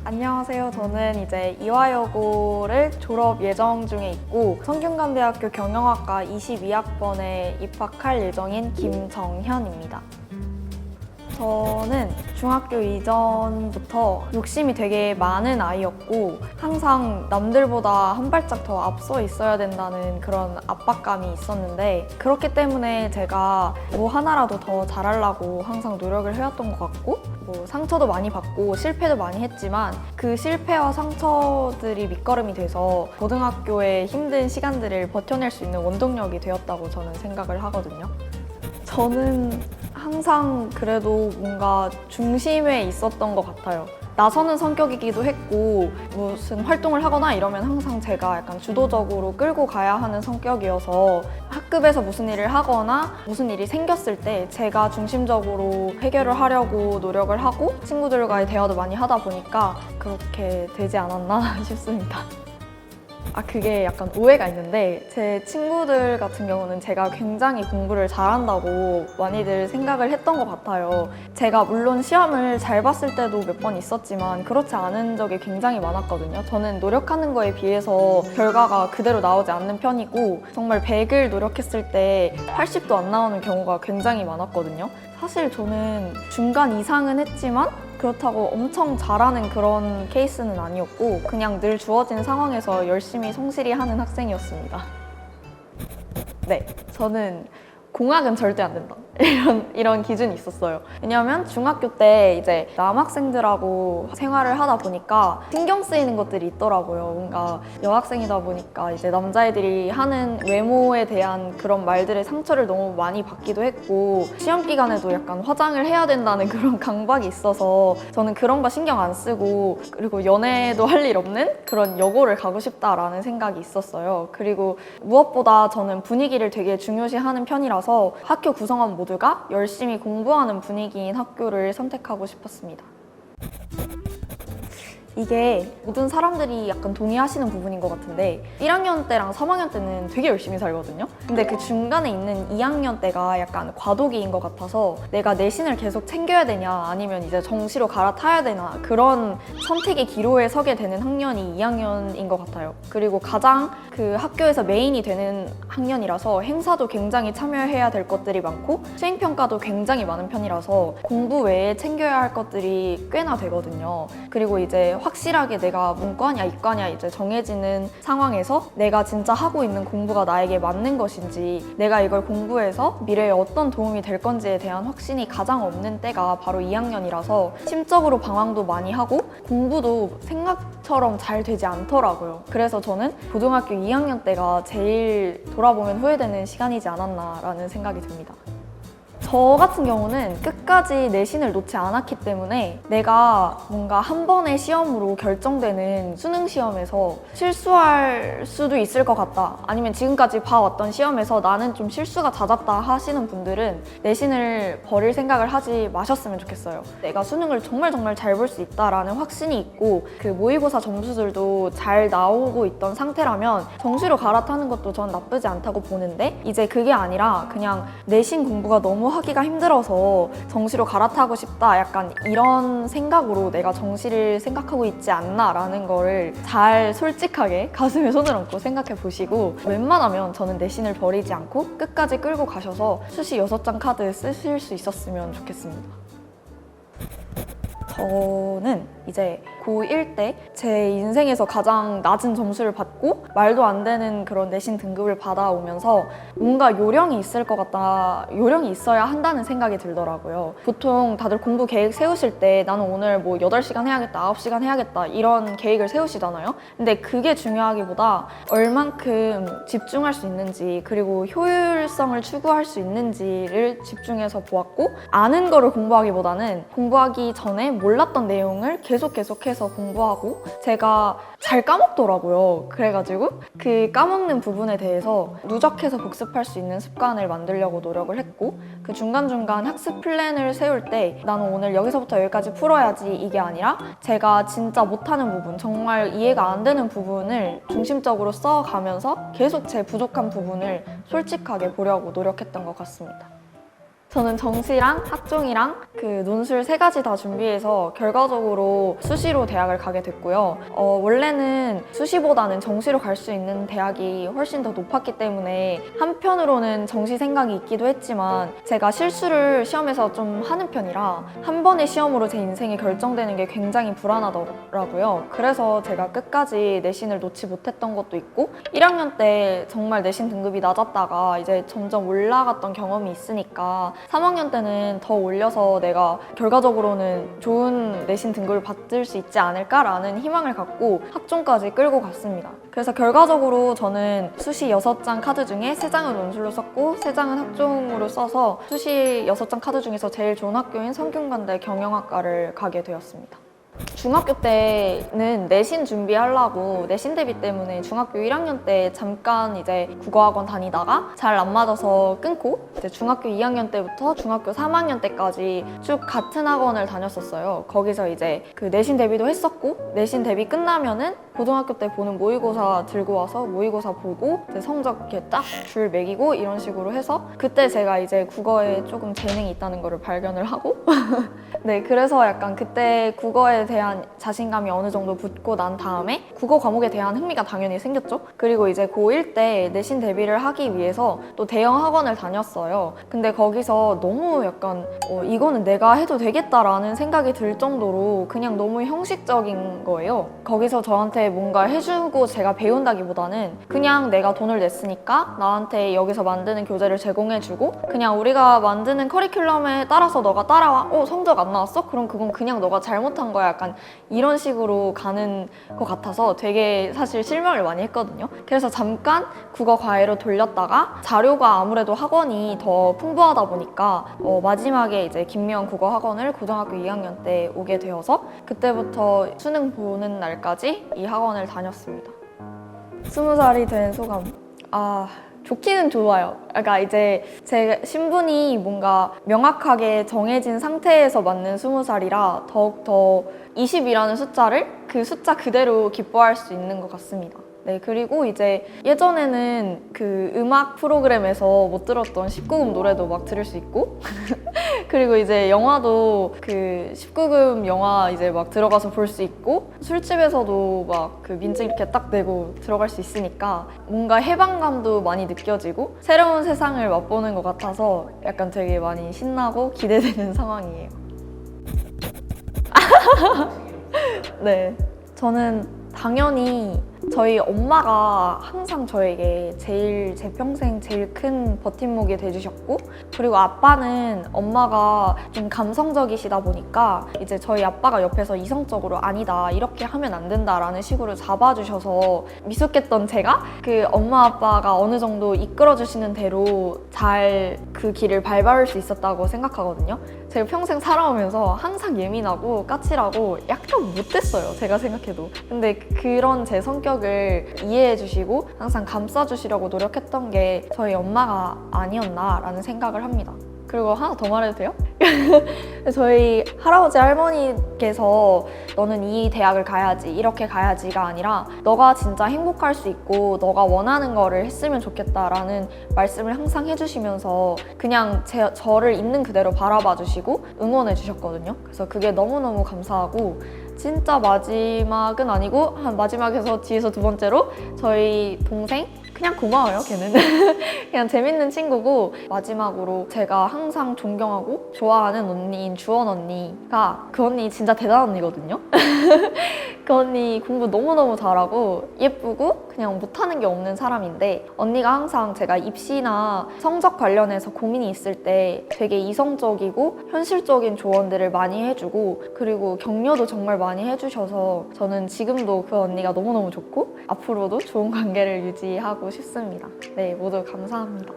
안녕하세요. 저는 이제 이화여고를 졸업 예정 중에 있고 성균관대학교 경영학과 22학번에 입학할 예정인 김정현입니다. 저는 중학교 이전부터 욕심이 되게 많은 아이였고 항상 남들보다 한 발짝 더 앞서 있어야 된다는 그런 압박감이 있었는데 그렇기 때문에 제가 뭐 하나라도 더 잘하려고 항상 노력을 해왔던 것 같고 뭐 상처도 많이 받고 실패도 많이 했지만 그 실패와 상처들이 밑거름이 돼서 고등학교의 힘든 시간들을 버텨낼 수 있는 원동력이 되었다고 저는 생각을 하거든요. 저는 항상 그래도 뭔가 중심에 있었던 것 같아요. 나서는 성격이기도 했고 무슨 활동을 하거나 이러면 항상 제가 약간 주도적으로 끌고 가야 하는 성격이어서 학급에서 무슨 일을 하거나 무슨 일이 생겼을 때 제가 중심적으로 해결을 하려고 노력을 하고 친구들과의 대화도 많이 하다 보니까 그렇게 되지 않았나 싶습니다. 그게 약간 오해가 있는데 제 친구들 같은 경우는 제가 굉장히 공부를 잘한다고 많이들 생각을 했던 것 같아요. 제가 물론 시험을 잘 봤을 때도 몇 번 있었지만 그렇지 않은 적이 굉장히 많았거든요. 저는 노력하는 거에 비해서 결과가 그대로 나오지 않는 편이고 정말 100을 노력했을 때 80도 안 나오는 경우가 굉장히 많았거든요. 사실 저는 중간 이상은 했지만 그렇다고 엄청 잘하는 그런 케이스는 아니었고 그냥 늘 주어진 상황에서 열심히 성실히 하는 학생이었습니다. 네, 저는 공학은 절대 안 된다. 이런 기준이 있었어요. 왜냐하면 중학교 때 이제 남학생들하고 생활을 하다 보니까 신경 쓰이는 것들이 있더라고요. 뭔가 여학생이다 보니까 이제 남자애들이 하는 외모에 대한 그런 말들의 상처를 너무 많이 받기도 했고 시험 기간에도 약간 화장을 해야 된다는 그런 강박이 있어서 저는 그런 거 신경 안 쓰고 그리고 연애도 할 일 없는 그런 여고를 가고 싶다라는 생각이 있었어요. 그리고 무엇보다 저는 분위기를 되게 중요시하는 편이라서 학교 구성원 모두가 열심히 공부하는 분위기인 학교를 선택하고 싶었습니다. 이게 모든 사람들이 약간 동의하시는 부분인 것 같은데 1학년 때랑 3학년 때는 되게 열심히 살거든요. 근데 그 중간에 있는 2학년 때가 약간 과도기인 것 같아서 내가 내신을 계속 챙겨야 되냐 아니면 이제 정시로 갈아타야 되나 그런 선택의 기로에 서게 되는 학년이 2학년인 것 같아요. 그리고 가장 그 학교에서 메인이 되는 학년이라서 행사도 굉장히 참여해야 될 것들이 많고 수행평가도 굉장히 많은 편이라서 공부 외에 챙겨야 할 것들이 꽤나 되거든요. 그리고 이제 확실하게 내가 문과냐 이과냐 이제 정해지는 상황에서 내가 진짜 하고 있는 공부가 나에게 맞는 것인지 내가 이걸 공부해서 미래에 어떤 도움이 될 건지에 대한 확신이 가장 없는 때가 바로 2학년이라서 심적으로 방황도 많이 하고 공부도 생각처럼 잘 되지 않더라고요. 그래서 저는 고등학교 2학년 때가 제일 돌아보면 후회되는 시간이지 않았나라는 생각이 듭니다. 저 같은 경우는 끝까지 내신을 놓지 않았기 때문에 내가 뭔가 한 번의 시험으로 결정되는 수능 시험에서 실수할 수도 있을 것 같다 아니면 지금까지 봐왔던 시험에서 나는 좀 실수가 잦았다 하시는 분들은 내신을 버릴 생각을 하지 마셨으면 좋겠어요. 내가 수능을 정말 잘 볼 수 있다라는 확신이 있고 그 모의고사 점수들도 잘 나오고 있던 상태라면 정시로 갈아타는 것도 전 나쁘지 않다고 보는데 이제 그게 아니라 그냥 내신 공부가 너무 하기가 힘들어서 정시로 갈아타고 싶다 약간 이런 생각으로 내가 정시를 생각하고 있지 않나 라는 거를 잘 솔직하게 가슴에 손을 얹고 생각해 보시고 웬만하면 저는 내신을 버리지 않고 끝까지 끌고 가셔서 수시 6장 카드 쓰실 수 있었으면 좋겠습니다. 저는 이제 고1 때 제 인생에서 가장 낮은 점수를 받고 말도 안 되는 그런 내신 등급을 받아오면서 뭔가 요령이 있을 것 같다, 요령이 있어야 한다는 생각이 들더라고요. 보통 다들 공부 계획 세우실 때 나는 오늘 뭐 8시간 해야겠다, 9시간 해야겠다 이런 계획을 세우시잖아요. 근데 그게 중요하기보다 얼만큼 집중할 수 있는지 그리고 효율성을 추구할 수 있는지를 집중해서 보았고 아는 거를 공부하기보다는 공부하기 전에 몰랐던 내용을 계속해서 공부하고 제가 잘 까먹더라고요. 그래가지고 그 까먹는 부분에 대해서 누적해서 복습할 수 있는 습관을 만들려고 노력을 했고 그 중간중간 학습 플랜을 세울 때 나는 오늘 여기서부터 여기까지 풀어야지 이게 아니라 제가 진짜 못하는 부분, 정말 이해가 안 되는 부분을 중심적으로 써가면서 계속 제 부족한 부분을 솔직하게 보려고 노력했던 것 같습니다. 저는 정시랑 학종이랑 그 논술 3가지 다 준비해서 결과적으로 수시로 대학을 가게 됐고요. 원래는 수시보다는 정시로 갈 수 있는 대학이 훨씬 더 높았기 때문에 한편으로는 정시 생각이 있기도 했지만 제가 실수를 시험에서 좀 하는 편이라 한 번의 시험으로 제 인생이 결정되는 게 굉장히 불안하더라고요. 그래서 제가 끝까지 내신을 놓지 못했던 것도 있고 1학년 때 정말 내신 등급이 낮았다가 이제 점점 올라갔던 경험이 있으니까 3학년 때는 더 올려서 내가 결과적으로는 좋은 내신 등급을 받을 수 있지 않을까라는 희망을 갖고 학종까지 끌고 갔습니다. 그래서 결과적으로 저는 수시 6장 카드 중에 3장은 논술로 썼고 3장은 학종으로 써서 수시 6장 카드 중에서 제일 좋은 학교인 성균관대 경영학과를 가게 되었습니다. 중학교 때는 내신 준비하려고 내신 대비 때문에 중학교 1학년 때 잠깐 이제 국어학원 다니다가 잘 안 맞아서 끊고 이제 중학교 2학년 때부터 중학교 3학년 때까지 쭉 같은 학원을 다녔었어요. 거기서 이제 그 내신 대비도 했었고 내신 대비 끝나면은 고등학교 때 보는 모의고사 들고 와서 모의고사 보고 이제 성적 이렇게 딱 줄 매기고 이런 식으로 해서 그때 제가 이제 국어에 조금 재능이 있다는 거를 발견을 하고 네, 그래서 약간 그때 국어에 대한 자신감이 어느 정도 붙고 난 다음에 국어 과목에 대한 흥미가 당연히 생겼죠. 그리고 이제 고1 때 내신 대비를 하기 위해서 또 대형 학원을 다녔어요. 근데 거기서 너무 약간 이거는 내가 해도 되겠다라는 생각이 들 정도로 그냥 너무 형식적인 거예요. 거기서 저한테 뭔가 해주고 제가 배운다기보다는 그냥 내가 돈을 냈으니까 나한테 여기서 만드는 교재를 제공해주고 그냥 우리가 만드는 커리큘럼에 따라서 너가 따라와. 성적 안 나왔어? 그럼 그건 그냥 너가 잘못한 거야. 약간 이런 식으로 가는 것 같아서 되게 사실 실망을 많이 했거든요. 그래서 잠깐 국어 과외로 돌렸다가 자료가 아무래도 학원이 더 풍부하다 보니까 마지막에 이제 김미영 국어 학원을 고등학교 2학년 때 오게 되어서 그때부터 수능 보는 날까지 이 학원을 다녔습니다. 20살이 된 소감. 좋기는 좋아요. 그러니까 이제 제 신분이 뭔가 명확하게 정해진 상태에서 맞는 20살이라 더욱더 20이라는 숫자를 그 숫자 그대로 기뻐할 수 있는 것 같습니다. 네, 그리고 이제 예전에는 그 음악 프로그램에서 못 들었던 19금 노래도 막 들을 수 있고 그리고 이제 영화도 그 19금 영화 이제 막 들어가서 볼 수 있고 술집에서도 막 그 민증 이렇게 딱 내고 들어갈 수 있으니까 뭔가 해방감도 많이 느껴지고 새로운 세상을 맛보는 것 같아서 약간 되게 많이 신나고 기대되는 상황이에요. 네, 저는 당연히 저희 엄마가 항상 저에게 제 평생 제일 큰 버팀목이 돼주셨고 그리고 아빠는 엄마가 좀 감성적이시다 보니까 이제 저희 아빠가 옆에서 이성적으로 아니다 이렇게 하면 안 된다라는 식으로 잡아주셔서 미숙했던 제가 그 엄마 아빠가 어느 정도 이끌어주시는 대로 잘 그 길을 밟아올 수 있었다고 생각하거든요. 제가 평생 살아오면서 항상 예민하고 까칠하고 약간 못됐어요. 제가 생각해도. 근데 그런 제 성격을 이해해 주시고 항상 감싸 주시려고 노력했던 게 저희 엄마가 아니었나라는 생각을 합니다. 그리고 하나 더 말해도 돼요? 저희 할아버지 할머니께서 너는 이 대학을 가야지 이렇게 가야지가 아니라 너가 진짜 행복할 수 있고 너가 원하는 거를 했으면 좋겠다라는 말씀을 항상 해주시면서 그냥 저를 있는 그대로 바라봐 주시고 응원해 주셨거든요. 그래서 그게 너무너무 감사하고 진짜 마지막은 아니고 한 마지막에서 뒤에서 두 번째로 저희 동생 그냥 고마워요. 걔는 그냥 재밌는 친구고 마지막으로 제가 항상 존경하고 좋아하는 언니인 주원 언니가 그 언니 진짜 대단한 언니거든요. 그 언니 공부 너무너무 잘하고 예쁘고 그냥 못하는 게 없는 사람인데 언니가 항상 제가 입시나 성적 관련해서 고민이 있을 때 되게 이성적이고 현실적인 조언들을 많이 해주고 그리고 격려도 정말 많이 해주셔서 저는 지금도 그 언니가 너무너무 좋고 앞으로도 좋은 관계를 유지하고 싶습니다. 네, 모두 감사합니다.